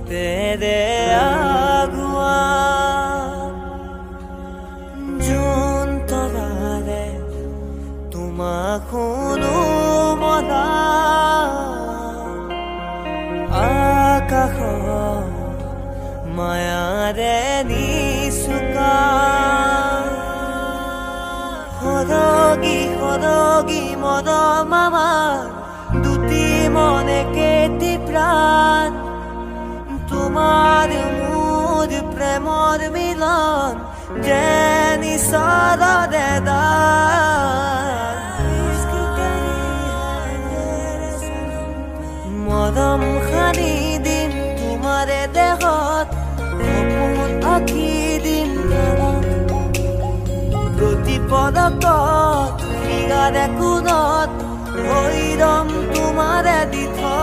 তেৰে আগুৱা জোন তৰাৰে তোমাক শুনো মনা আকাশৰ মায়াৰে নিচুকা সৰগী সৰগী মৰম আমাৰ দুটি মনে কেতি প্ৰাণ তোমাৰ মোৰ প্ৰেমৰ মিলন যেন ঈশ্বৰৰে দান মৰম সানি দিম তোমাৰে দেহত সপোন আঁকি দিম প্ৰতি পদকত হিয়াৰে কোণত ভৈৰম তোমাৰে দিথ